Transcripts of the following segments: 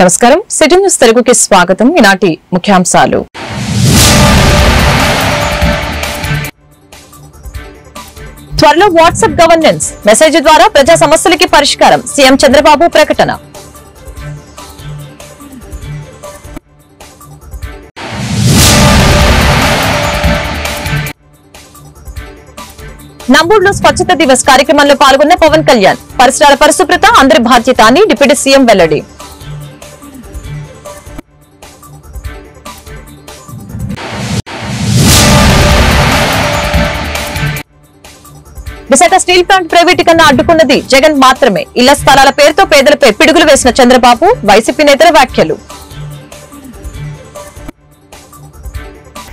నమస్కారం city news తెలుగుకి స్వాగతం. ఈనాటి ముఖ్యాంశాలు. త్వరలో వాట్సాప్ గవర్నెన్స్ మెసేజ్ ద్వారా ప్రజా సమస్యలకి పరిష్కారం సీఎం చంద్రబాబు ప్రకటన. నంబూరులో స్వచ్ఛత దివస్ కార్యక్రమంలో పాల్గొన్న పవన్ కళ్యాణ్ పరిసరాల పరిశుభ్రత అందరి బాధ్యత అని డిప్యూటీ సీఎం వెల్లడి. విశాఖ స్టీల్ ప్లాంట్ ప్రైవేటీకరణ అడ్డుకున్నది జగన్ మాత్రమే. ఇళ్ల స్థలాల పేరుతో పేదలపై పిడుగులు వేసిన చంద్రబాబు వైసీపీ నేతల వ్యాఖ్యలు.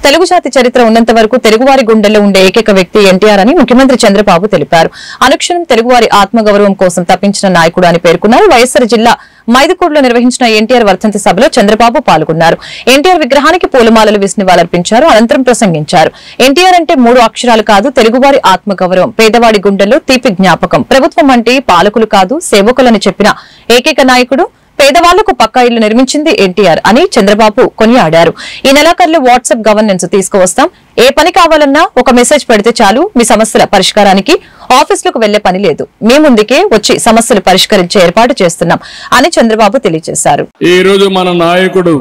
తెలుగు జాతి చరిత్ర ఉన్నంత వరకు తెలుగువారి గుండెల్లో ఉండే ఏకైక వ్యక్తి ఎన్టీఆర్ అని ముఖ్యమంత్రి చంద్రబాబు తెలిపారు. అనుక్షణం తెలుగువారి ఆత్మగౌరవం కోసం తప్పించిన నాయకుడు అని పేర్కొన్నారు. వైఎస్సార్ జిల్లా మైదుకూరులో నిర్వహించిన ఎన్టీఆర్ వర్ధంతి సభలో చంద్రబాబు పాల్గొన్నారు. ఎన్టీఆర్ విగ్రహానికి పూలమాలలు వేసి నివాళులర్పించారు. అనంతరం ప్రసంగించారు. ఎన్టీఆర్ అంటే 3 అక్షరాలు కాదు, తెలుగువారి ఆత్మగౌరవం, పేదవాడి గుండెల్లో తీపి జ్ఞాపకం. ప్రభుత్వం అంటే పాలకులు కాదు, సేవకులని చెప్పిన ఏకైక నాయకుడు. పేదవాళ్లకు పక్కా ఇళ్లు నిర్మించింది ఎన్టీఆర్ అని చంద్రబాబు కొనియాడారు. ఈ నెలాఖరులో వాట్సాప్ గవర్నెన్స్ తీసుకువస్తాం. ఏ పని కావాలన్నా ఒక మెసేజ్ పెడితే చాలు, మీ సమస్యల పరిష్కారానికి ఆఫీసులకు వెళ్లే పని లేదు. మీ ముందుకే వచ్చి సమస్యలు పరిష్కరించే ఏర్పాటు చేస్తున్నాం అని చంద్రబాబు తెలియజేశారు. ఈ రోజు మన నాయకుడు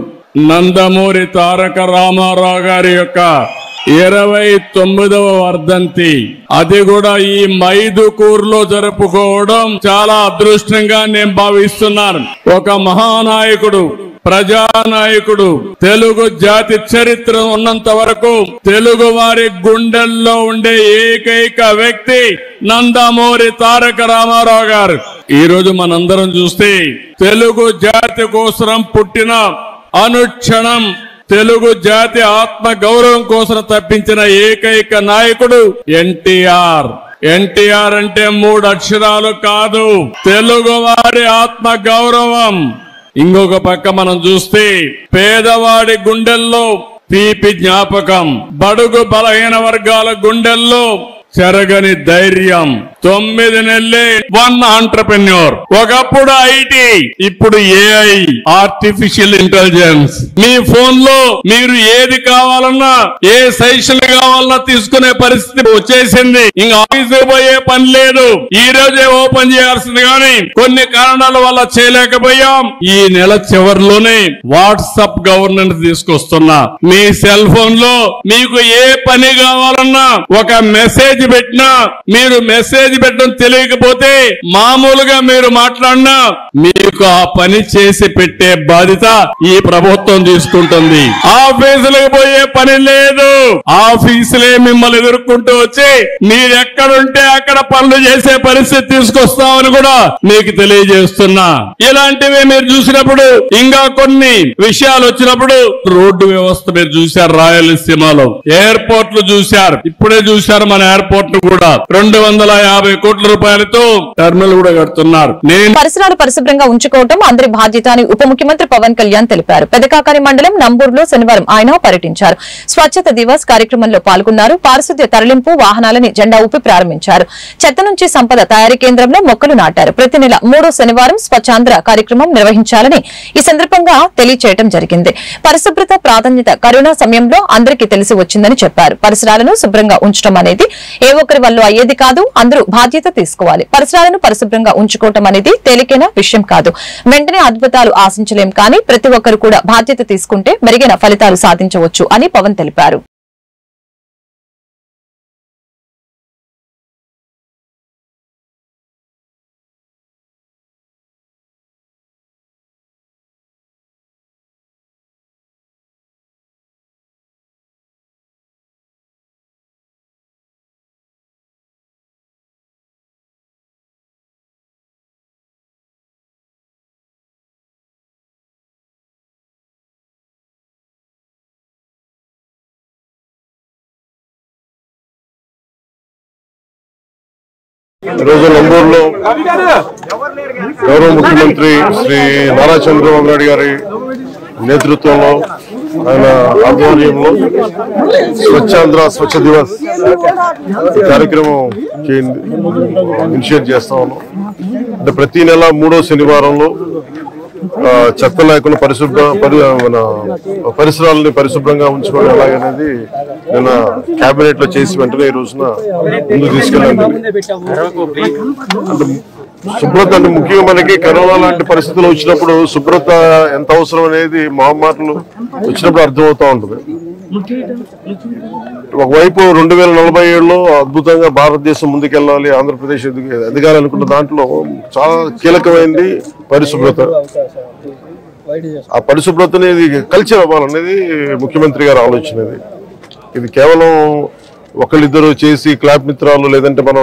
నందమూరి తారక రామారావు గారి యొక్క 29వ వర్ధంతి, అది కూడా ఈ మైదుకూరులో జరుపుకోవడం చాలా అదృష్టంగా నేను భావిస్తున్నాను. ఒక మహానాయకుడు, ప్రజానాయకుడు, తెలుగు జాతి చరిత్ర ఉన్నంత వరకు తెలుగు వారి గుండెల్లో ఉండే ఏకైక వ్యక్తి నందమూరి తారక రామారావు గారు. ఈ రోజు మనందరం చూస్తే తెలుగు జాతి కోసం పుట్టిన, అనుక్షణం తెలుగు జాతి ఆత్మ గౌరవం కోసం తప్పించిన ఏకైక నాయకుడు ఎన్టీఆర్. ఎన్టీఆర్ అంటే 3 అక్షరాలు కాదు, తెలుగు వారి ఆత్మ గౌరవం. ఇంకొక పక్క మనం చూస్తే పేదవాడి గుండెల్లో తీపి జ్ఞాపకం, బడుగు బలహీన వర్గాల గుండెల్లో చెరగని ధైర్యం. 9 నెలలే 1 ఆంటర్‌ప్రెన్యూర్. ఒకప్పుడు ఐటీ, ఇప్పుడు ఏఐ, ఆర్టిఫిషియల్ ఇంటెలిజెన్స్. మీ ఫోన్ లో మీరు ఏది కావాలన్నా, ఏ సజెషన్ కావాలన్నా తీసుకునే పరిస్థితి వచ్చేసింది. ఇంకా ఆఫీసుకు పోయే పని లేదు. ఈ రోజే ఓపెన్ చేయాల్సింది కానీ కొన్ని కారణాల వల్ల చేయలేకపోయాం. ఈ నెల చివరిలోనే వాట్సాప్ గవర్నెన్స్ తీసుకొస్తున్నా. మీ సెల్ ఫోన్ లో మీకు ఏ పని కావాలన్నా ఒక మెసేజ్ పెట్టినా, మీరు మెసేజ్ పెట్టడం తెలియకపోతే మామూలుగా మీరు మాట్లాడినా మీకు ఆ పని చేసి పెట్టే బాధ్యత ఈ ప్రభుత్వం తీసుకుంటుంది. ఆఫీసులకు పోయే పని లేదు. ఆఫీసులే మిమ్మల్ని ఎదుర్కొంటూ వచ్చి మీరు ఎక్కడుంటే అక్కడ పనులు చేసే పరిస్థితి తీసుకొస్తామని కూడా మీకు తెలియజేస్తున్నా. ఇలాంటివి మీరు చూసినప్పుడు, ఇంకా కొన్ని విషయాలు వచ్చినప్పుడు, రోడ్డు వ్యవస్థ మీరు చూశారు, రాయలసీమలో ఎయిర్పోర్ట్లు చూశారు, ఇప్పుడే చూశారు మన ఎయిర్పోర్ట్ కూడా 250 కోట్ల రూపాయలతో టెర్మినల్ కూడా కడుతున్నారు. పరిసరాలు పరిశుభ్రంగా ఉంచుకోవడం అందరి బాధ్యత అని ఉప ముఖ్యమంత్రి పవన్ కళ్యాణ్ తెలిపారు. పెదకాకాని మండలం నంబూరులో శనివారం ఆయన పర్యటించారు. స్వచ్ఛత దివస్ కార్యక్రమంలో పాల్గొన్నారు. పారిశుద్ధ్య తరలింపు వాహనాలని జెండా ఊపి ప్రారంభించారు. చెత్త నుంచి సంపద తయారీ కేంద్రంలో మొక్కలు నాటారు. ప్రతి నెల 3వ శనివారం స్వచ్ఛాంధ్ర కార్యక్రమం నిర్వహించాలని ఈ సందర్భంగా తెలియచేయడం జరిగింది. పరిశుభ్రత ప్రాధాన్యత కరోనా సమయంలో అందరికీ తెలిసి వచ్చిందని చెప్పారు. పరిసరాలను శుభ్రంగా ఉంచడం అనేది ఏ ఒక్కరి వల్ల అయ్యేది కాదు, అందరూ బాధ్యత తీసుకోవాలి. పరిసరాలను పరిశుభ్రంగా ఉంచుకోవటం అనేది తేలికైన విషయం కాదు. వెంటనే అద్భుతాలు ఆశించలేం, కానీ ప్రతి ఒక్కరు కూడా బాధ్యత తీసుకుంటే మెరుగైన ఫలితాలు సాధించవచ్చు అని పవన్ తెలిపారు. ఈరోజు నంబూరులో గౌరవ ముఖ్యమంత్రి శ్రీ నారా చంద్రబాబు నాయుడు గారి నేతృత్వంలో, ఆయన ఆధ్వర్యంలో స్వచ్ఛాంధ్ర స్వచ్ఛ దివస్ కార్యక్రమం ఇనిషియేట్ చేస్తా ఉన్నాం. అంటే ప్రతి నెల 3వ శనివారంలో చెత్త లేకుండా మన పరిసరాలని పరిశుభ్రంగా ఉంచుకోవడం ఎలాగనేది నిన్న కేబినెట్ లో చేసి వెంటనే ఈ రోజున ముందుకు తీసుకెళ్ళండి. అంటే శుభ్రత అంటే ముఖ్యంగా మనకి కరోనా లాంటి పరిస్థితులు వచ్చినప్పుడు శుభ్రత ఎంత అవసరం అనేది మహమ్మారులు వచ్చినప్పుడు అర్థమవుతా ఉంటుంది. ఒకవైపు 2047లో అద్భుతంగా భారతదేశం ముందుకెళ్ళాలి, ఆంధ్రప్రదేశ్ ఎదగాలనుకున్న దాంట్లో చాలా కీలకమైనది పరిశుభ్రత. ఆ పరిశుభ్రత అనేది కల్చర్ అవ్వాలనేది ముఖ్యమంత్రి గారి ఆలోచన. ఇది కేవలం ఒకళ్ళిద్దరు చేసి క్లాప్ మిత్రాలు లేదంటే మనం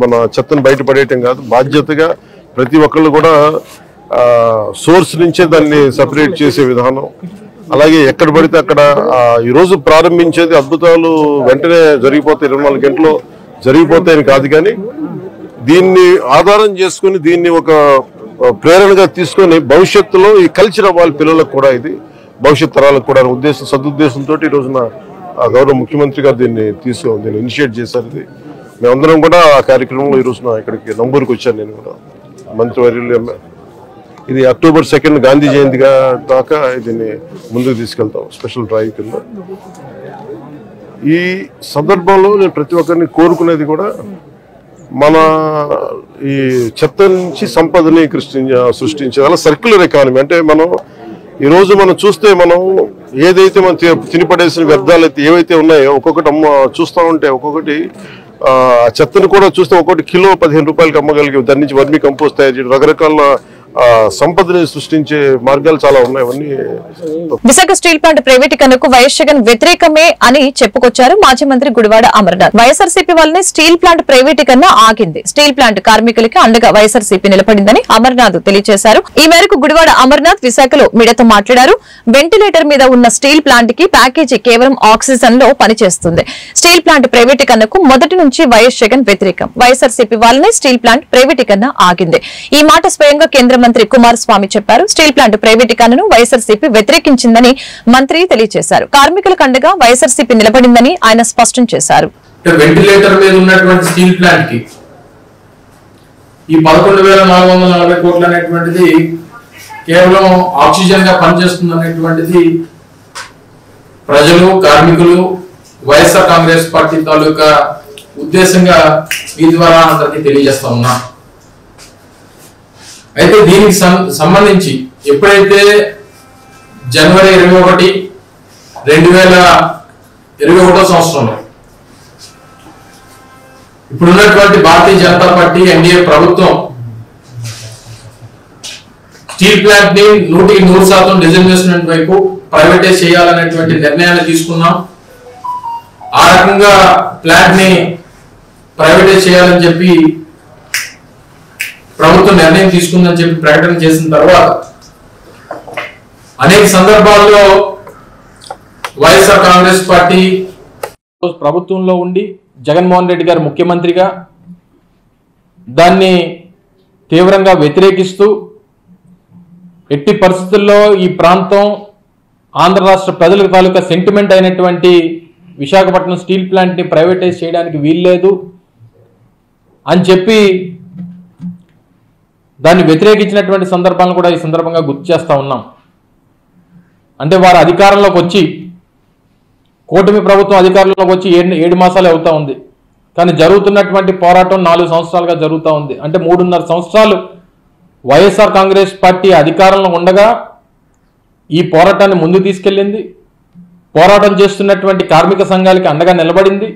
మన చెత్తను బయట పడేయటం కాదు, బాధ్యతగా ప్రతి ఒక్కళ్ళు కూడా సోర్స్ నుంచే దాన్ని సపరేట్ చేసే విధానం. అలాగే ఎక్కడ పడితే అక్కడ ఈరోజు ప్రారంభించేది అద్భుతాలు వెంటనే జరిగిపోతాయి, 24 గంటలు జరిగిపోతాయని కాదు, కానీ దీన్ని ఆధారం చేసుకుని దీన్ని ఒక ప్రేరణగా తీసుకొని భవిష్యత్తులో ఈ కల్చర్ అవ్వాలి పిల్లలకు కూడా, ఇది భవిష్యత్ తరాలకు కూడా సదుద్దేశంతో ఈ రోజున గౌరవ ముఖ్యమంత్రి గారు దీన్ని ఇనిషియేట్ చేశారు. ఇది మేమందరం కూడా ఆ కార్యక్రమంలో ఈ రోజున ఇక్కడికి నంబూరుకి వచ్చాను. నేను కూడా మంత్రివర్యులు ఇది అక్టోబర్ 2 గాంధీ జయంతిగా దాకా దీన్ని ముందుకు తీసుకెళ్తాం స్పెషల్ డ్రైవ్ కింద. ఈ సందర్భంలో నేను ప్రతి ఒక్కరిని కోరుకునేది కూడా మన ఈ చెత్త నుంచి సంపదని సృష్టించేది అలా సర్క్యులర్ ఎకానమీ. అంటే ఈరోజు మనం చూస్తే మనం ఏదైతే మనం తినిపడేసిన వ్యర్థాలు అయితే ఏవైతే ఉన్నాయో ఒక్కొక్కటి చూస్తూ ఉంటే ఒక్కొక్కటి చెత్తను కూడా చూస్తే ఒక్కొక్కటి కిలో 15 రూపాయలకి అమ్మగలిగి దాని నుంచి వర్మీ కంపోస్ట్ తయారు చేయడం, రకరకాల సంపదని సృష్టించే మార్గాలు చాలా ఉన్నాయి. అవన్నీ విశాఖ స్టీల్ ప్లాంట్ ప్రైవేటీకరణకు వైఎస్ జగన్ వ్యతిరేకమే అని చెప్పుకొచ్చారు మాజీ మంత్రి గుడివాడ అమర్నాథ్. వైఎస్ఆర్సీపీ వల్లనే స్టీల్ ప్లాంట్ ప్రైవేటీకరణ ఆగింది, స్టీల్ ప్లాంట్ కార్మికులకి అండగా వైఎస్ఆర్సీపీ నిలబడిందని అమర్నాథ్ తెలియజేశారు. ఈ మేరకు గుడివాడ అమర్నాథ్ విశాఖలో మీడియాతో మాట్లాడారు. వెంటిలేటర్ మీద ఉన్న స్టీల్ ప్లాంట్ కి ప్యాకేజీ కేవలం ఆక్సిజన్ లో పనిచేస్తుంది. స్టీల్ ప్లాంట్ ప్రైవేటీకరణకు మొదటి నుంచి వైఎస్ జగన్ వ్యతిరేకం. వైఎస్ఆర్సీపీ వల్లనే స్టీల్ ప్లాంట్ ప్రైవేటీకరణ ఆగింది. ఈ మాట స్వయంగా కేంద్ర మంత్రి కుమారస్వామి చెప్పారు. స్టీల్ ప్లాంట్ ప్రైవేటీకరణను వైఎస్ఆర్సీపీ వ్యతిరేకించిందని మంత్రి తెలియజేశారు. కార్మికులకు అండగా వైఎస్ఆర్సీపీ నిలబడిందని ఆయన స్పష్టం చేశారు. వెంటిలేటర్ మీద ఉన్నటువంటి స్టీల్ ప్లాంట్ కి ఈ 11,440 కోట్లు అనేటువంటిది కేవలం ఆక్సిజన్ గా పనిచేస్తుంది అనేటువంటిది ప్రజలు, కార్మికులు, వైఎస్ఆర్ కాంగ్రెస్ పార్టీ తాలూకా ఉద్దేశంగా ఈ ద్వారా అందరికీ తెలియజేస్తా ఉన్నా. అయితే దీనికి సంబంధించి ఎప్పుడైతే జనవరి 21, 2021 సంవత్సరంలో ఇప్పుడున్నటువంటి భారతీయ జనతా పార్టీ ఎన్డీఏ ప్రభుత్వం స్టీల్ ప్లాంట్ ని 100% డిజిన్వెస్ట్మెంట్ వైపు ప్రైవేటైజ్ చేయాలనేటువంటి నిర్ణయాన్ని తీసుకున్నాం. ఆ రకంగా ప్లాంట్ ని ప్రైవేటైజ్ చేయాలని చెప్పి ప్రభుత్వం నిర్ణయం తీసుకుందని చెప్పి ప్రకటన చేసిన తర్వాత అనేక సందర్భాల్లో వైఎస్ఆర్ కాంగ్రెస్ పార్టీ ప్రభుత్వంలో ఉండి జగన్మోహన్ రెడ్డి గారు ముఖ్యమంత్రిగా దాన్ని తీవ్రంగా వ్యతిరేకిస్తూ ఎట్టి పరిస్థితుల్లో ఈ ప్రాంతం ఆంధ్ర రాష్ట్ర ప్రజల తాలూకా సెంటిమెంట్ అయినటువంటి విశాఖపట్నం స్టీల్ ప్లాంట్ ని ప్రైవేటైజ్ చేయడానికి వీల్లేదు అని చెప్పి దాన్ని వ్యతిరేకించినటువంటి సందర్భాలను కూడా ఈ సందర్భంగా గుర్తు చేస్తా ఉన్నాం. అంటే వారు అధికారంలోకి వచ్చి, కూటమి ప్రభుత్వం అధికారంలోకి వచ్చి 7 మాసాలే అవుతా ఉంది, కానీ జరుగుతున్నటువంటి పోరాటం 4 సంవత్సరాలుగా జరుగుతూ ఉంది. అంటే 3.5 సంవత్సరాలు వైఎస్ఆర్ కాంగ్రెస్ పార్టీ అధికారంలో ఉండగా ఈ పోరాటాన్ని ముందు తీసుకెళ్ళింది. పోరాటం చేస్తున్నటువంటి కార్మిక సంఘాలకి అండగా నిలబడింది.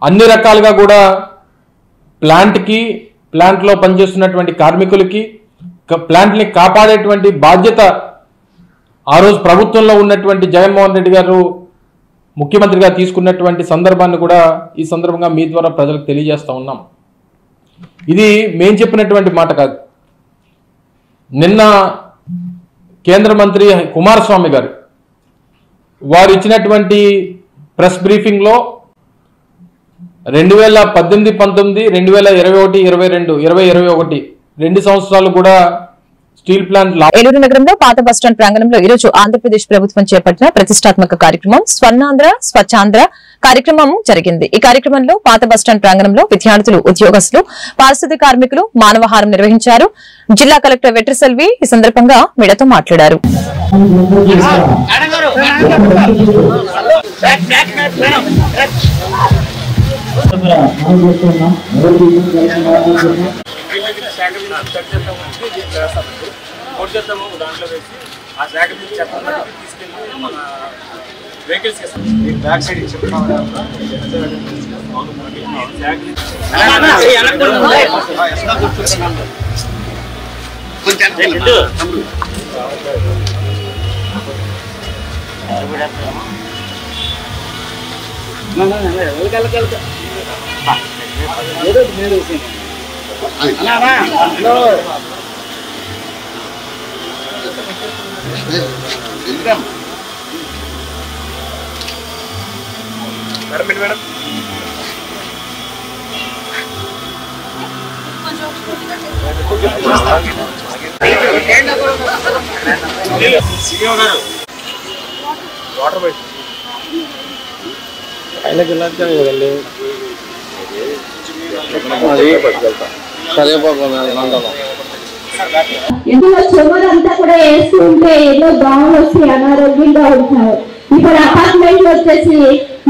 అన్ని రకాలుగా కూడా ప్లాంట్లో పనిచేస్తున్నటువంటి కార్మికులకి ప్లాంట్ని కాపాడేటువంటి బాధ్యత ఆ రోజు ప్రభుత్వంలో ఉన్నటువంటి జగన్మోహన్ రెడ్డి గారు ముఖ్యమంత్రిగా తీసుకున్నటువంటి సందర్భాన్ని కూడా ఈ సందర్భంగా మీ ద్వారా ప్రజలకు తెలియజేస్తా ఉన్నాం. ఇది మేం చెప్పినటువంటి మాట కాదు. నిన్న కేంద్ర మంత్రి కుమారస్వామి గారు వారు ఇచ్చినటువంటి ప్రెస్ బ్రీఫింగ్లో 2018, 19, 2021, 22, 2021 2 సంవత్సరాలు కూడా స్టీల్ ప్లాంట్ ఏలూరు నగరంలో పాత బస్టాండ్ ప్రాంగణంలో ఈ రోజు ఆంధ్రప్రదేశ్ ప్రభుత్వం చేపట్టిన ప్రతిష్టాత్మక కార్యక్రమం స్వర్ణాంధ్ర స్వచ్ఛాంధ్ర కార్యక్రమం జరిగింది. ఈ కార్యక్రమంలో పాత బస్టాండ్ ప్రాంగణంలో విద్యార్థులు, ఉద్యోగస్తులు, పారిశుద్ధ్య కార్మికులు మానవహారం నిర్వహించారు. జిల్లా కలెక్టర్ వెట్రిసెల్వి ఈ సందర్భంగా మీడియాతో మాట్లాడారు. ఇందులో చెవులంతా కూడా వేస్తూ ఉంటే ఎన్నో దోమలు వచ్చి అనారోగ్యంగా ఉంటారు. ఇప్పుడు అపార్ట్మెంట్ వచ్చేసి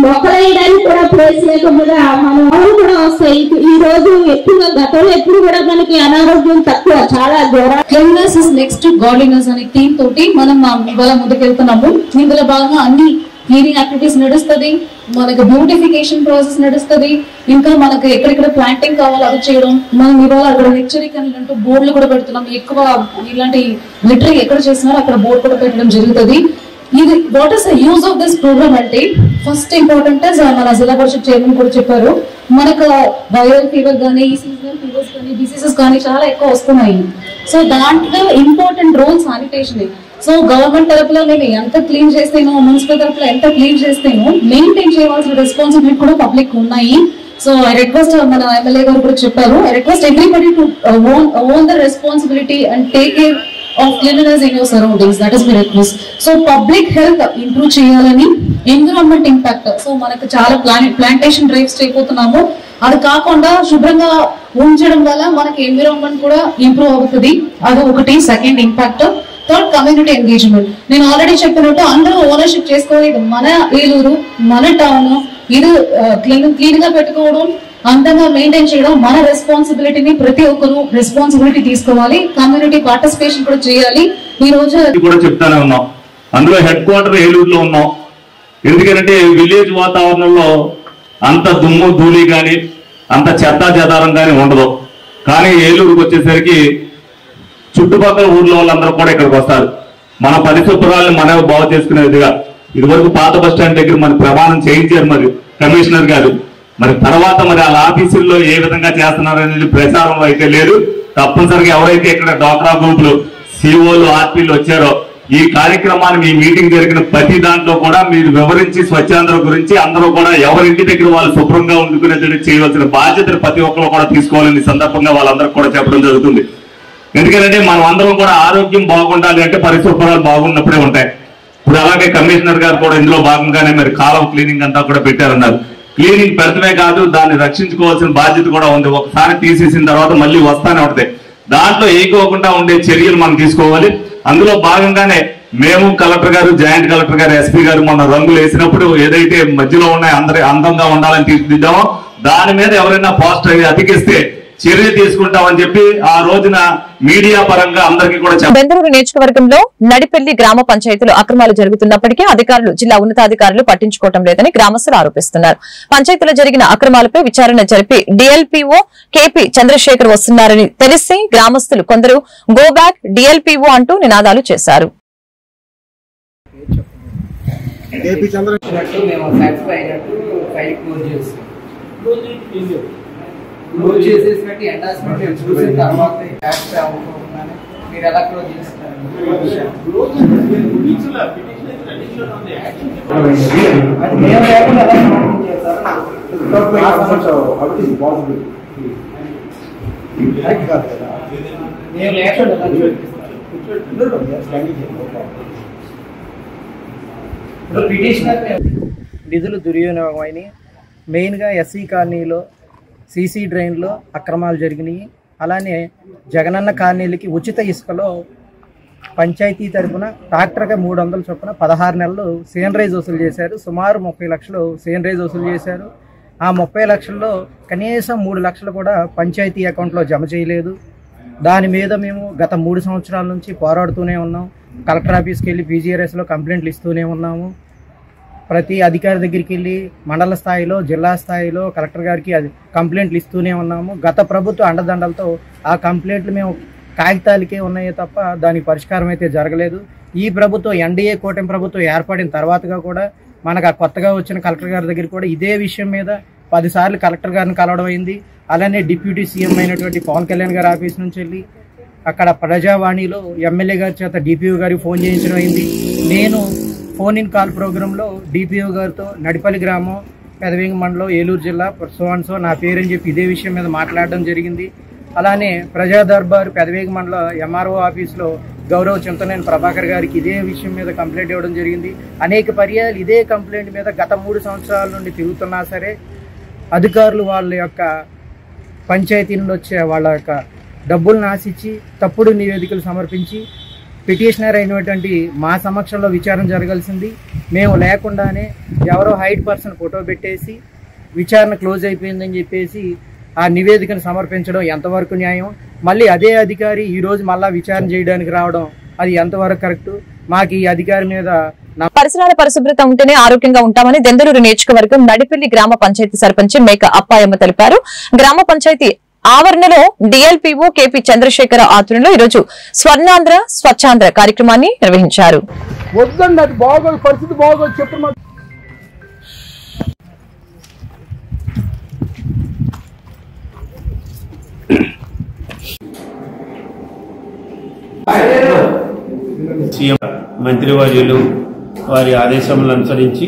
మొక్కలు వేయడానికి కూడా ప్లేస్ లేకుండా మనం కూడా వస్తాయి. ఈ రోజు ఎక్కువగా గతంలో ఎప్పుడు కూడా మనకి అనారోగ్యం తక్కువ, చాలా జ్వరం. క్లీన్‌నెస్ ఇస్ నెక్స్ట్ గాడ్లీనెస్ అనే థీమ్ తోటి మనం ఇవాళ ముందుకెళ్తున్నాము. ఇందులో భాగంగా అన్ని క్లీనింగ్ యాక్టివిటీస్ నడుస్తుంది, మనకు బ్యూటిఫికేషన్ ప్రాసెస్ నడుస్తుంది, ఇంకా మనకు ఎక్కడెక్కడ ప్లాంటింగ్ కావాలో అది చేయడం. మనం ఇవాళ అక్కడ హెచ్చరికలు అంటూ బోర్డులు కూడా పెడుతున్నాం. ఎక్కువ ఇలాంటి లిటరీ ఎక్కడ చేస్తున్నారో అక్కడ బోర్డు కూడా పెట్టడం జరుగుతుంది. ఇది what is the use of this program అంటే ఫస్ట్ ఇంపార్టెంట్ మన జిల్లా పరిషత్ చైర్మన్ కూడా చెప్పారు, మనకు వైరల్ ఫీవర్ కానీ సీజనల్ ఫీవర్స్ కానీ డిసీజెస్ కానీ చాలా ఎక్కువ వస్తున్నాయి. సో దాంట్లో important role sanitation. So government తరఫులో నేను ఎంత క్లీన్ చేస్తేనో, మున్సిపల్ తరఫులో ఎంత క్లీన్ చేస్తేనో మెయింటైన్ చేయవలసిన రెస్పాన్సిబిలిటీ కూడా పబ్లిక్ ఉన్నాయి. సో ఐ రిక్వెస్ట్ మన ఎమ్మెల్యే గారు కూడా చెప్పారు, I request everybody to own the responsibility and take care of cleanliness in your surroundings. That is my request. So public health improve cheyalani, environment impact. So manaku chaala plantation drives cheyipotunnamu, adi kaakunda శుభ్రంగా ఉంచడం వల్ల మనకి environment కూడా improve అవుతుంది. అది ఒకటి. Second impact. Third community engagement. నేను already చెప్పినట్టు అందరూ ఓనర్షిప్ చేసుకోవాలి. మన ఏలూరు, మన టౌన్, ఇది క్లీన్ గా పెట్టుకోవడం, అందంగా మెయింటైన్ చేయడం మన రెస్పాన్సిబిలిటీని ప్రతి ఒక్కరు రెస్పాన్సిబిలిటీ తీసుకోవాలి. కమ్యూనిటీ పార్టిసిపేషన్ కూడా చేయాలి. ఈ రోజు కూడా చెప్తానే ఉన్నాం, అందులో హెడ్ క్వార్టర్ ఏలూరులో ఉన్నాం. ఎందుకంటే విలేజ్ వాతావరణంలో అంత దుమ్ము ధూళి కానీ అంత చెత్తా చెదారం కానీ ఉండదు. కానీ ఏలూరుకి వచ్చేసరికి చుట్టుపక్కల ఊర్లో వాళ్ళందరూ కూడా ఇక్కడికి వస్తారు. మన పరిశుభ్రాలను మనమే బాగు చేసుకునేదిగా. ఇదివరకు పాత బస్ స్టాండ్ దగ్గర మన ప్రమాణం చేయించారు మరి కమిషనర్ గారు. మరి తర్వాత మరి వాళ్ళ ఆఫీసుల్లో ఏ విధంగా చేస్తున్నారనేది ప్రచారంలో అయితే లేదు. తప్పనిసరిగా ఎవరైతే ఇక్కడ డ్వాక్రా గ్రూపులు, సిఓలు, ఆర్పీలు వచ్చారో ఈ కార్యక్రమాన్ని మీ మీటింగ్ జరిగిన ప్రతి దాంట్లో కూడా మీరు వివరించి స్వచ్ఛాంధ్ర గురించి అందరూ కూడా ఎవరింటి దగ్గర వాళ్ళు శుభ్రంగా ఉండుకునేది చేయవలసిన బాధ్యతను ప్రతి ఒక్కరు కూడా తీసుకోవాలని సందర్భంగా వాళ్ళందరూ కూడా చెప్పడం జరుగుతుంది. ఎందుకంటే మనం అందరం కూడా ఆరోగ్యం బాగుండాలి అంటే పరిశుభ్రాలు బాగున్నప్పుడే ఉంటాయి. ఇప్పుడు అలాగే కమిషనర్ గారు కూడా ఇందులో భాగంగానే మరి కాలువ క్లీనింగ్ అంతా కూడా పెట్టారన్నారు. క్లీనింగ్ పెడతమే కాదు, దాన్ని రక్షించుకోవాల్సిన బాధ్యత కూడా ఉంది. ఒకసారి తీసేసిన తర్వాత మళ్ళీ వస్తానే ఉంటాయి. దాంట్లో ఏకోకుండా ఉండే చర్యలు మనం తీసుకోవాలి. అందులో భాగంగానే మేము కలెక్టర్ గారు, జాయింట్ కలెక్టర్ గారు, ఎస్పీ గారు మొన్న రంగులు వేసినప్పుడు ఏదైతే మధ్యలో ఉన్నాయో అందరి అందంగా ఉండాలని తీర్చిదిద్దామో దాని మీద ఎవరైనా పోస్టర్ అవి అతికిస్తే చర్య తీసుకుంటామని చెప్పి ఆ రోజున మీడియా పరంగా అందరికీ కూడా బెందలూరు నియోజకవర్గంలో నడిపెల్లి గ్రామ పంచాయతీలో అక్రమాలు జరుగుతున్నప్పటికీ అధికారులు, జిల్లా ఉన్నతాధికారులు పట్టించుకోవడం లేదని గ్రామస్తులు ఆరోపిస్తున్నారు. పంచాయతీలో జరిగిన అక్రమాలపై విచారణ జరిపి డిఎల్పీఓ కేపీ చంద్రశేఖర్ వస్తున్నారని తెలిసి గ్రామస్తులు కొందరు గో బ్యాక్ డిఎల్పీఓ అంటూ నినాదాలు చేశారు. క్లోజ్ చేసేసినట్టు ఎండాస్మెంట్ నేను చూసిన తర్వాత మీరు ఎలా క్లోజ్ చేస్తారు? మేము లేకుండా నిధులు దుర్వినియోగమైనవి. మెయిన్గా ఎస్సీ కాలనీలో సీసీ డ్రైన్లో అక్రమాలు జరిగినాయి. అలానే జగనన్న కాలనీలకి ఉచిత ఇసుకలో పంచాయతీ తరఫున ట్రాక్టర్గా 300 చొప్పున 16 నెలలు సేనరైజ్ వసూలు చేశారు. సుమారు 30 లక్షలు సేనరైజ్ వసూలు చేశారు. ఆ 30 లక్షల్లో కనీసం 3 లక్షలు కూడా పంచాయతీ అకౌంట్లో జమ చేయలేదు. దాని మీద మేము గత 3 సంవత్సరాల నుంచి పోరాడుతూనే ఉన్నాం. కలెక్టర్ ఆఫీస్కి వెళ్ళి పీజీఆర్ఎస్లో కంప్లైంట్లు ఇస్తూనే ఉన్నాము. ప్రతి అధికారి దగ్గరికి వెళ్ళి మండల స్థాయిలో, జిల్లా స్థాయిలో కలెక్టర్ గారికి కంప్లైంట్లు ఇస్తూనే ఉన్నాము. గత ప్రభుత్వ అండదండలతో ఆ కంప్లైంట్లు మేము కాగితాలకే ఉన్నాయే తప్ప దానికి పరిష్కారం అయితే జరగలేదు. ఈ ప్రభుత్వం ఎన్డీఏ కూటమి ప్రభుత్వం ఏర్పడిన తర్వాతగా కూడా మనకు ఆ కొత్తగా వచ్చిన కలెక్టర్ గారి దగ్గర కూడా ఇదే విషయం మీద 10 సార్లు కలెక్టర్ గారిని కలవడం అయింది. అలానే డిప్యూటీ సీఎం అయినటువంటి పవన్ కళ్యాణ్ గారి ఆఫీస్ నుంచి వెళ్ళి అక్కడ ప్రజావాణిలో ఎమ్మెల్యే గారి చేత డిపిఓ గారికి ఫోన్ చేయించడం అయింది. నేను ఫోన్ ఇన్ కాల్ ప్రోగ్రాంలో డిపిఓ గారితో నడిపల్లి గ్రామం, పెదవేంగి మండలం, ఏలూరు జిల్లా, సో నా పేరని చెప్పి ఇదే విషయం మీద మాట్లాడడం జరిగింది. అలానే ప్రజా దర్బార్ పెదవేంగి మండలం ఎంఆర్ఓ ఆఫీస్లో గౌరవ చింతనేని ప్రభాకర్ గారికి ఇదే విషయం మీద కంప్లైంట్ ఇవ్వడం జరిగింది. అనేక పర్యాలు ఇదే కంప్లైంట్ మీద గత 3 సంవత్సరాల నుండి తిరుగుతున్నా సరే అధికారులు వాళ్ళ యొక్క పంచాయతీ నుండి వచ్చే వాళ్ళ యొక్క డబ్బులను ఆశించి తప్పుడు నివేదికలు సమర్పించి పిటిషనర్ అయినటువంటి మా సమక్షంలో విచారణ జరగాల్సింది మేము లేకుండానే ఎవరో హైడ్ పర్సన్ ఫోటో పెట్టేసి విచారణ క్లోజ్ అయిపోయిందని చెప్పేసి ఆ నివేదికను సమర్పించడం ఎంతవరకు న్యాయం? మళ్ళీ అదే అధికారి ఈరోజు మళ్ళా విచారణ చేయడానికి రావడం అది ఎంతవరకు కరెక్ట్? మాకు ఈ అధికారి మీద పరిసరాల పరిశుభ్రత ఉంటేనే ఆరోగ్యంగా ఉంటామని దెందులూరు నియోజకవర్గం నడిపల్లి గ్రామ పంచాయతీ సర్పంచ్ మేక అప్పాయమ్మ తెలిపారు. గ్రామ పంచాయతీ ఆవరణలో డిఎల్పీఓ కేపీ చంద్రశేఖర ఆధ్వర్యంలో ఈరోజు స్వర్ణాంధ్ర స్వచ్ఛాంధ్ర కార్యక్రమాన్ని నిర్వహించారు. సీఎం మంత్రివర్యులు వారి ఆదేశములను అనుసరించి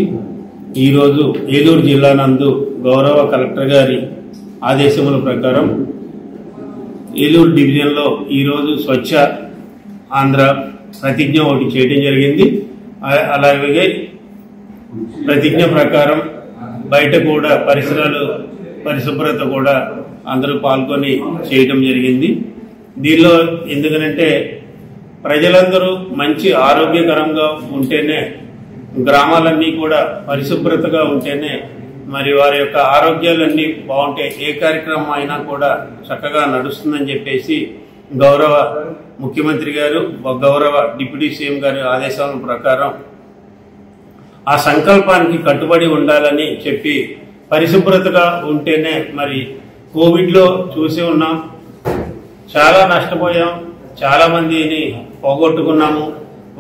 ఈరోజు ఏలూరు జిల్లా నందు గౌరవ కలెక్టర్ గారి ఆదేశముల ప్రకారం ఏలూరు డివిజన్లో ఈరోజు స్వచ్ఛ ఆంధ్ర ప్రతిజ్ఞ ఒకటి చేయడం జరిగింది. అలాగే ప్రతిజ్ఞ ప్రకారం బయట కూడా పరిశుభ్రత కూడా అందరూ పాల్గొని చేయడం జరిగింది. దీనిలో ఎందుకనంటే ప్రజలందరూ మంచి ఆరోగ్యకరంగా ఉంటేనే, గ్రామాలన్నీ కూడా పరిశుభ్రతగా ఉంటేనే మరి వారి యొక్క ఆరోగ్యాలన్నీ బాగుంటే ఏ కార్యక్రమం అయినా కూడా చక్కగా నడుస్తుందని చెప్పేసి గౌరవ ముఖ్యమంత్రి గారు, గౌరవ డిప్యూటీ సీఎం గారి ఆదేశాల ప్రకారం ఆ సంకల్పానికి కట్టుబడి ఉండాలని చెప్పి పరిశుభ్రతగా ఉంటేనే మరి కోవిడ్లో చూసి ఉన్నాం, చాలా నష్టపోయాం, చాలా మందిని పోగొట్టుకున్నాము.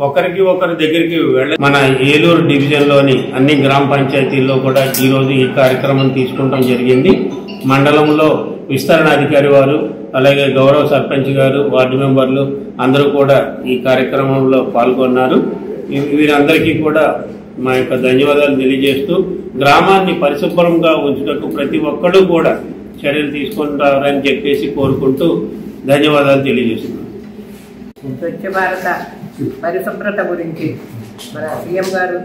ఒకరికి ఒకరి దగ్గరికి మన ఏలూరు డివిజన్లోని అన్ని గ్రామ పంచాయతీల్లో కూడా ఈరోజు ఈ కార్యక్రమం తీసుకుంటాం జరిగింది. మండలంలో విస్తరణాధికారి వారు, అలాగే గౌరవ సర్పంచ్ గారు, వార్డు మెంబర్లు అందరూ కూడా ఈ కార్యక్రమంలో పాల్గొన్నారు. వీరందరికీ కూడా మా యొక్క ధన్యవాదాలు తెలియజేస్తూ గ్రామాన్ని పరిశుభ్రంగా ఉంచుటకు ప్రతి ఒక్కరూ కూడా చర్యలు తీసుకుంటారని చెప్పేసి కోరుకుంటూ ధన్యవాదాలు తెలియజేస్తున్నాను. స్వచ్ఛ భారత పరిశుభ్రత గురించి మన సీఎం గారు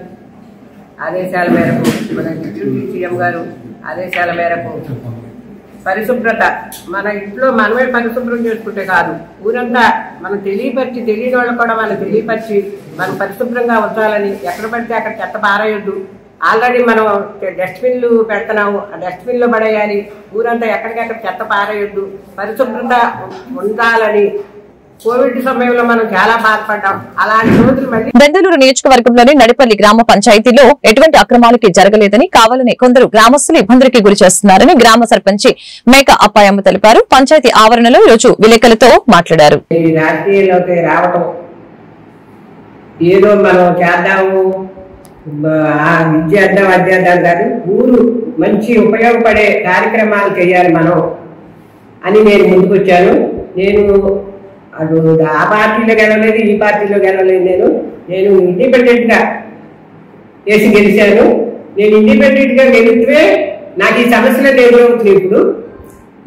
ఆదేశాల మేరకు, మన డిప్యూటీ సీఎం గారు ఆదేశాల మేరకు పరిశుభ్రత మన ఇంట్లో మనమే పరిశుభ్రం చేసుకుంటే కాదు, ఊరంతా మనం తెలియపరిచి, తెలియని వాళ్ళు కూడా మనం తెలియపరిచి మనం పరిశుభ్రంగా ఉంచాలని. ఎక్కడ పడితే అక్కడ చెత్త పారేయొద్దు. ఆల్రెడీ మనం డస్ట్బిన్లు పెడుతున్నాము, ఆ డస్ట్బిన్లో పడేయాలి. ఊరంతా ఎక్కడికెక్కడ చెత్త పారేయొద్దు, పరిశుభ్రత ఉండాలని. కోవిడ్ సమయంలో మనం చాలా బాధపడ్డాం. అలాంటి రోజులు మళ్ళీ దెందులూరు నియోజకవర్గంలోని నడిపల్లి గ్రామ పంచాయతీలో ఎటువంటి అక్రమాలకి జరగలేదని, కావాలని కొందరు గ్రామస్తులు ఇబ్బందులకి గురి చేస్తున్నారని గ్రామ సర్పంచి మేక అప్పాయమ్మ తెలిపారు. పంచాయతీ ఆవరణలో ఈరోజు విలేకరులతో మాట్లాడారు. రాజకీయాల్లోకి రావడం ఏదో మనం చేద్దాము, విద్యార్థం అధ్యార్థం కాదు, ఊరు మంచి ఉపయోగపడే కార్యక్రమాలు చేయాలి మనం అని నేను ముందుకొచ్చాను. నేను అటు ఆ పార్టీలోకి వెళ్ళలేదు, ఈ పార్టీలోకి వెళ్ళలేదు. నేను ఇండిపెండెంట్ గా వేసి గెలిచాను. నేను ఇండిపెండెంట్ గా గెలిస్తే నాకు ఈ సమస్యలు ఎదురవుతుంది. ఇప్పుడు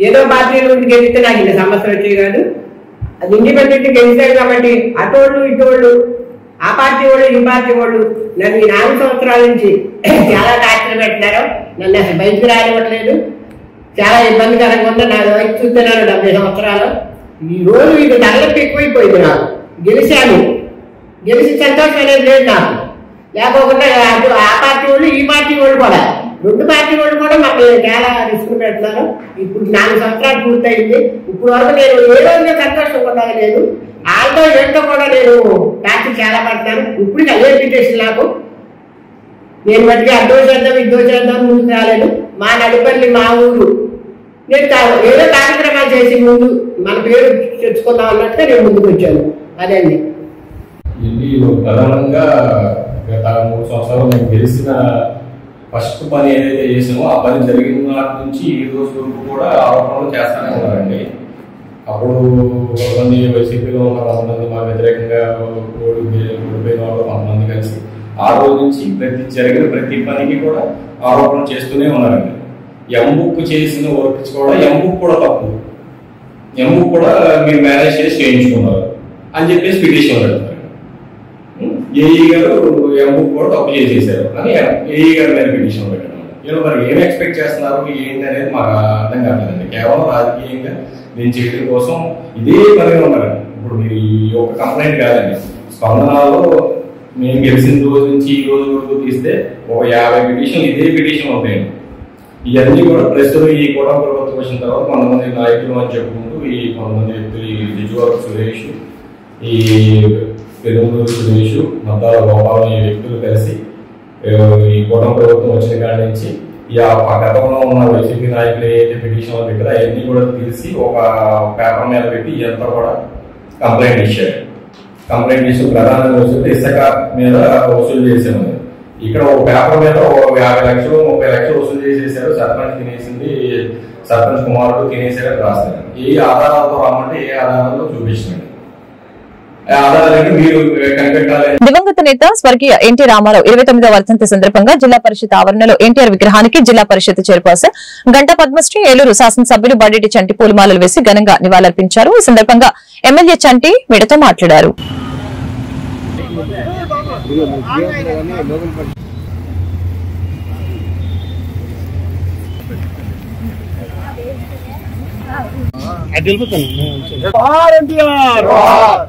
ఏదో పార్టీలో ఉండి గెలిస్తే నాకు ఇన్ని సమస్యలు వచ్చాయి కాదు. అది ఇండిపెండెంట్ గెలిచారు కాబట్టి అటోళ్ళు ఇటోళ్ళు ఆ పార్టీ వాళ్ళు ఈ పార్టీ వాళ్ళు నన్ను ఈ 4 సంవత్సరాల నుంచి చాలా టార్చర్ పెట్టినారు. నన్ను అసలు బయటకు రానివ్వట్లేదు. చాలా ఇబ్బందికరంగా ఉంది. నా వయసు చూస్తున్నాను 70 సంవత్సరాలు. ఈ రోజు ఇది తలనొప్పి ఎక్కువైపోయింది. నాకు గెలిచి సంతోషం అనేది లేదు నాకు. లేకపోకుండా అటు ఆ పార్టీ వాళ్ళు ఈ పార్టీ వాళ్ళు కూడా 2 పార్టీ వాళ్ళు కూడా మమ్మల్ని చాలా రిస్క్ పెడుతున్నారు. ఇప్పుడు 4 సంవత్సరాలు పూర్తయింది. ఇప్పుడు వరకు నేను ఏ రోజుగా సంతోషంగా ఉండాలి లేదు. వాళ్ళతో ఏంటో కూడా నేను టార్చర్ చాలా పడుతున్నాను. ఇప్పుడు అదే పిటిషన్ నాకు. నేను బట్టి అడ్డో చేద్దాం ముందుకు రాలేదు. మా నడిపల్లి మా ఊరు నేను ఏదో కార్యక్రమాలు చేసి ముందు మన పేరు తెచ్చుకుందాం అన్నట్టుగా నేను ముందుకు వచ్చాను. అదే అండి. ప్రధానంగా గత 3 సంవత్సరాలు మేము గెలిచిన ఫస్ట్ పని ఏదైతే చేసామో ఆ పని జరిగిన నాటి నుంచి ఈ రోజు వరకు కూడా ఆరోపణలు చేస్తానే ఉన్నారండి. అప్పుడు కొంతమంది వైసీపీలో ఉన్న కొంతమంది మా వ్యతిరేకంగా ఓడిపోయిన వాళ్ళు కొంతమంది కలిసి ఆ రోజు నుంచి జరిగిన ప్రతి పనికి కూడా ఆరోపణలు చేస్తూనే ఉన్నారండి. ఎంబుక్ చేసిన వర్క్ కూడా ఎంబుక్ కూడా తప్పు, ఎంబుక్ కూడా మీరు మేనేజ్ చేసి చేయించుకున్నారు అని చెప్పేసి పిటిషన్ పెడతారు. ఏఈ గారు ఎంబుక్ కూడా తప్పు చేసేసారు అని ఏఈ గారు మీద పిటిషన్ పెట్టడం. వీళ్ళు మరి ఏం ఎక్స్పెక్ట్ చేస్తున్నారు ఏంటి అనేది మాకు అర్థం కాలేదండి. కేవలం రాజకీయంగా నేను చేయడం కోసం ఇదే పనిగా ఉన్నారండి. ఇప్పుడు మీరు ఈ యొక్క కంప్లైంట్ కాదండి, స్పందనలో మేము గెలిచిన రోజు నుంచి ఈ రోజు వరకు తీస్తే ఒక 50 పిటిషన్లు ఇదే పిటిషన్ ఉంటాయండి. ఇవన్నీ కూడా ప్రస్తుతం ఈ కూడా ప్రభుత్వం వచ్చిన తర్వాత కొంతమంది నాయకులు అని చెప్పుకుంటూ ఈ కొంతమంది వ్యక్తులు ఈ రిజువర్ సురేష్, ఈ పెరుమూరు సురేష్, మద్దాల గోపాలం ఈ వ్యక్తులు కలిసి ఈ కూటమి ప్రభుత్వం వచ్చిన కాడి నుంచి ఈ గతంలో ఉన్న వైసీపీ నాయకులు ఏదైతే పిటిషన్లు పెట్టారో అవన్నీ కూడా తీసి ఒక పేపర్ మీద పెట్టి ఇదంతా కూడా కంప్లైంట్ ఇచ్చారు. కంప్లైంట్ ఇచ్చి ప్రధానంగా వస్తుంది ఇసుక మీద వసూలు చేసామని. ఇక్కడ ఒక పేపర్ మీద 50 లక్షలు 30 లక్షలు వసూలు చేసేసారు. సర్పంచ్ తినేసింది, సర్పంచ్ కుమారుడు తినేసారని రాస్తారు. ఏ ఆధారాలతో రమ్మంటే ఏ ఆధారాలతో చూపించండి. దివంగత నేత స్వర్గీయ ఎన్టీ రామారావు 29వ వర్ధంతి సందర్భంగా జిల్లా పరిషత్ ఆవరణలో ఎన్టీఆర్ విగ్రహానికి జిల్లా పరిషత్ చైర్పర్సన్ గంటా పద్మశ్రీ, ఏలూరు శాసనసభ్యులు బడిటి చంటి పూలమాలలు వేసి ఘనంగా నివాళులర్పించారు. ఈ సందర్భంగా ఎమ్మెల్యే చంటి మీడియాతో మాట్లాడారు. जोहार एनटीआर,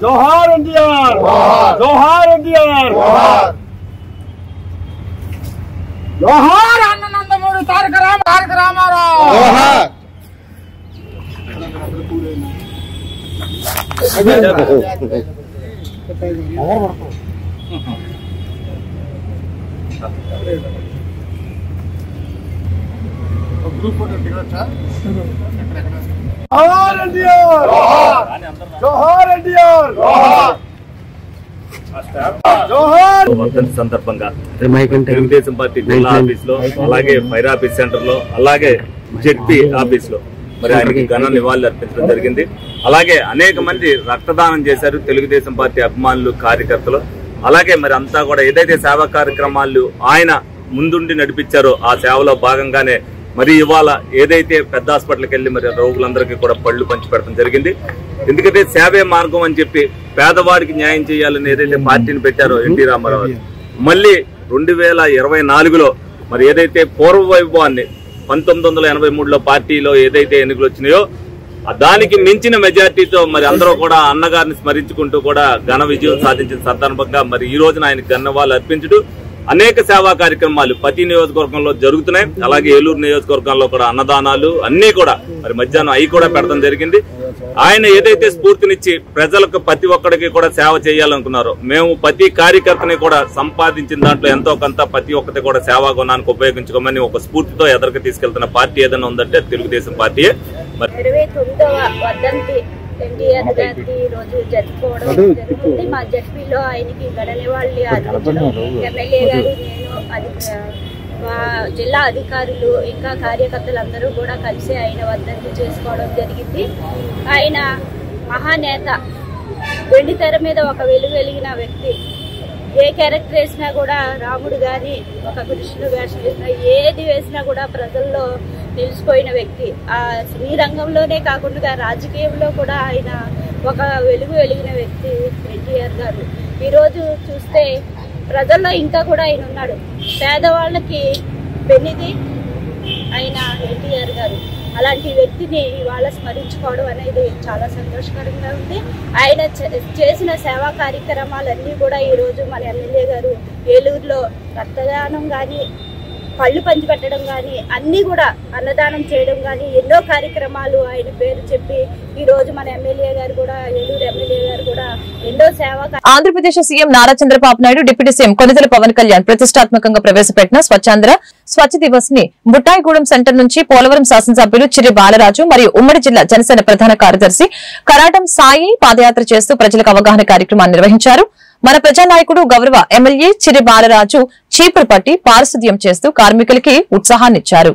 जोहार एनटीआर, जोहार एनटीआर, जोहार अन्ननंदमूरी तारक रामाराव, जोहार एनटीआर, जोहार एनटीआर, जोहार వర్ధంతి సందర్భంగా తెలుగుదేశం పార్టీ జిల్లా ఆఫీస్ లో, అలాగే ఫైర్ ఆఫీస్ సెంటర్ లో, అలాగే జెడ్పీ ఆఫీస్ లో మరి ఆయనకి ఘన నివాళులు అర్పించడం జరిగింది. అలాగే అనేక మంది రక్తదానం చేశారు తెలుగుదేశం పార్టీ అభిమానులు, కార్యకర్తలు. అలాగే మరి అంతా కూడా ఏదైతే సేవా కార్యక్రమాలు ఆయన ముందుండి నడిపించారో ఆ సేవలో భాగంగానే మరి ఇవాళ ఏదైతే పెద్ద హాస్పిటల్కి వెళ్లి మరి రోగులందరికీ కూడా పళ్ళు పంచి పెడతాం జరిగింది. ఎందుకంటే సేవే మార్గం అని చెప్పి పేదవాడికి న్యాయం చేయాలని ఏదైతే పార్టీని పెట్టారో ఎన్టీ రామారావు, మళ్ళీ 2024లో మరి ఏదైతే పూర్వ వైభవాన్ని 1983లో పార్టీలో ఏదైతే ఎన్నికలు వచ్చినాయో దానికి మించిన మెజార్టీతో మరి అందరూ కూడా అన్నగారిని స్మరించుకుంటూ కూడా ఘన విజయం సాధించిన సందర్భంగా మరి ఈ రోజున ఆయనకు ధన్యవాదాలు అర్పించుతూ అనేక సేవా కార్యక్రమాలు ప్రతి నియోజకవర్గంలో జరుగుతున్నాయి. అలాగే ఏలూరు నియోజకవర్గంలో కూడా అన్నదానాలు అన్ని కూడా మరి మధ్యాహ్నం అవి కూడా పెడతాం జరిగింది. ఆయన ఏదైతే స్ఫూర్తినిచ్చి ప్రజలకు ప్రతి ఒక్కడికి కూడా సేవ చేయాలనుకున్నారో, మేము ప్రతి కార్యకర్తని కూడా సంపాదించిన దాంట్లో ఎంతో కొంత ప్రతి ఒక్కటి కూడా సేవా గుణానికి ఉపయోగించుకోమని ఒక స్ఫూర్తితో ఎదరికి తీసుకెళ్తున్న పార్టీ ఏదైనా ఉందంటే తెలుగుదేశం పార్టీయే. మరి 29వ వర్ధంతి ఎన్టీఆర్ గారి రోజు జరుపుకోవడం జరుగుతుంది. మా జడ్పీలో ఆయనకి ఘన నివాళులు అర్పించడం ఎమ్మెల్యే గారు, నేను, మా జిల్లా అధికారులు ఇంకా కార్యకర్తలందరూ కూడా కలిసి ఆయన వర్ధంతి చేసుకోవడం జరిగింది. ఆయన మహానేత, వెండి తెర మీద ఒక వెలిగిన వ్యక్తి. ఏ క్యారెక్టర్ వేసినా కూడా రాముడు గాని ఒక కృష్ణుడు వేషం వేసినా ఏది వేసినా కూడా ప్రజల్లో నిలిచిపోయిన వ్యక్తి. ఆ సినీ రంగంలోనే కాకుండా రాజకీయంలో కూడా ఆయన ఒక వెలిగిన వ్యక్తి ఎన్టీఆర్ గారు. ఈరోజు చూస్తే ప్రజల్లో ఇంకా కూడా ఆయన ఉన్నాడు. పేదవాళ్ళకి పెన్నిది ఆయన ఎన్టీఆర్ గారు. అలాంటి వ్యక్తిని ఇవాళ స్మరించుకోవడం అనేది చాలా సంతోషకరంగా ఉంది. ఆయన చేసిన సేవా కార్యక్రమాలన్నీ కూడా ఈరోజు మన ఎమ్మెల్యే గారు ఏలూరులో రక్తదానం కానీ, పళ్ళు పంచిపెట్టడం కానీ, అన్నీ కూడా అన్నదానం చేయడం కానీ ఎన్నో కార్యక్రమాలు ఆయన పేరు చెప్పి ఈరోజు మన ఎమ్మెల్యే గారు కూడా, ఏలూరు ఎమ్మెల్యే గారు కూడా ఎన్నో సేవా. Andhra Pradesh CM Nara Chandrababu Naidu deputy CM Konidela Pawan Kalyan ప్రతిష్టాత్మకంగా ప్రవేశపెట్టిన స్వచ్ఛ దివస్ ని బుట్టాయిగూడెం సెంటర్ నుంచి పోలవరం శాసనసభ్యులు చిర్రి బాలరాజు మరియు ఉమ్మడి జిల్లా జనసేన ప్రధాన కార్యదర్శి కరాటం సాయి పాదయాత్ర చేస్తూ ప్రజలకు అవగాహన కార్యక్రమాన్ని నిర్వహించారు. మన ప్రజానాయకుడు గౌరవ ఎమ్మెల్యే చిర్రి బాలరాజు చీపురు పట్టి పారిశుద్ధ్యం చేస్తూ కార్మికులకి ఉత్సాహాన్నిచ్చారు.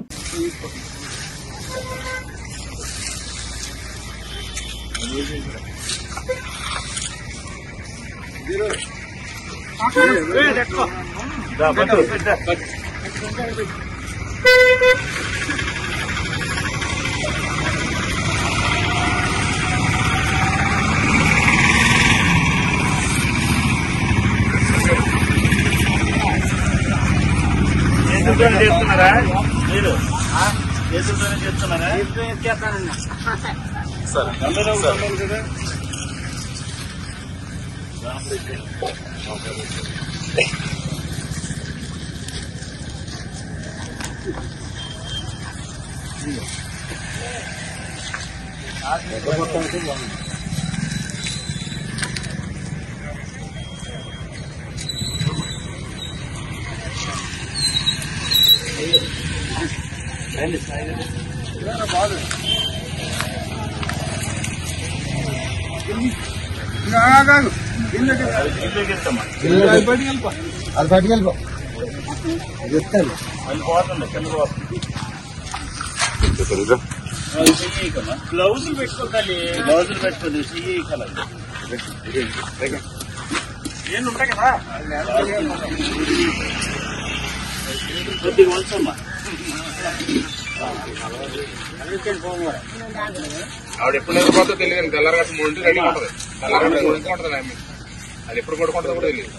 చేస్తున్నారా మీరు? చేస్తున్నారా? కదా అది పట్టుకెళ్ళిపో గ్లౌజులు పెట్టుకోవాలి. గ్లౌజులు పెట్టుకోండి. ఏం ఉంటాయి కదా కొద్దిగా వంచమ్మా. ఆవిడ ఎప్పుడు నిద్రపోతుందో తెలియదు. తెల్లారగా 3 రెడీ ఉంటుంది. తెల్లారగా 3 ఉంటుంది. అది ఎప్పుడు పడుకుంటుందో కూడా తెలియదు.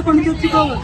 కొన్ని తెచ్చుకోవాలి.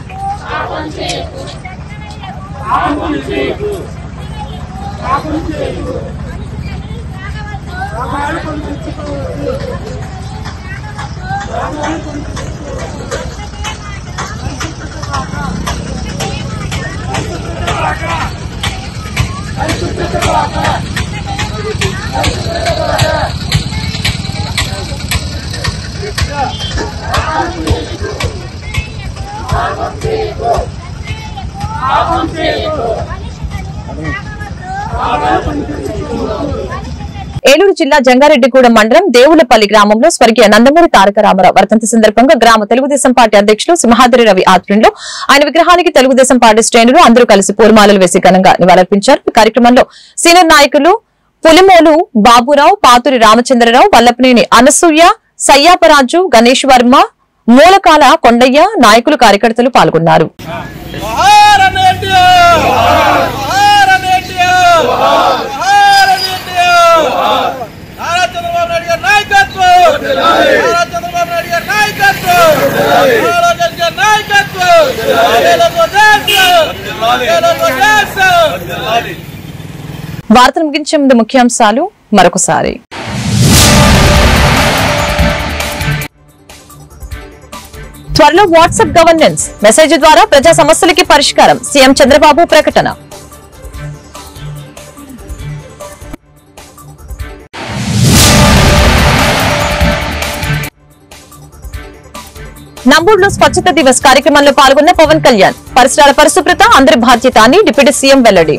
ఏలూరు జిల్లా జంగారెడ్డిగూడెం మండలం దేవులపల్లి గ్రామంలో స్వర్గీయ నందమూరి తారక రామారావు వర్ధంతి సందర్భంగా గ్రామ తెలుగుదేశం పార్టీ అధ్యక్షులు సింహాద్రి రవి ఆధ్వర్యంలో ఆయన విగ్రహానికి తెలుగుదేశం పార్టీ శ్రేణులు అందరూ కలిసి పూలమాలలు వేసి ఘనంగా నివాళులర్పించారు. ఈ కార్యక్రమంలో సీనియర్ నాయకులు పులిమోలు బాబురావు, పాతూరి రామచంద్రరావు, వల్లపనేని అనసూయ, సయ్యాపరాజు, గణేష్ వర్మ, మూలకాల కొండయ్య, నాయకులు, కార్యకర్తలు పాల్గొన్నారు. వార్తలు ముగించే ముందు ముఖ్యాంశాలు మరొకసారి. త్వరలో వాట్సాప్ గవర్నెన్స్ మెసేజ్ ద్వారా ప్రజా సమస్యలకి పరిష్కారం సీఎం చంద్రబాబు ప్రకటన. నంబూరులో స్వచ్ఛత దివస్ కార్యక్రమంలో పాల్గొన్న పవన్ కళ్యాణ్ పరిసరాల పరిశుభ్రత అందరి బాధ్యత అని డిప్యూటీ సీఎం వెల్లడి.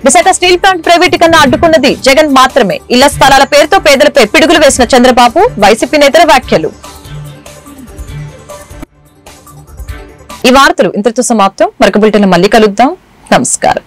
విశాఖ స్టీల్ ప్లాంట్ ప్రైవేటీకరణ అడ్డుకున్నది జగన్ మాత్రమే. ఇళ్ల స్థలాల పేరుతో పేదలపై పిడుగులు వేసిన చంద్రబాబు. వైసీపీ నేతల వ్యాఖ్యలు. ఈ వార్తలు ఇంతటితో సమాప్తం. మరొక బులెటిన్ మళ్ళీ కలుద్దాం. నమస్కారం.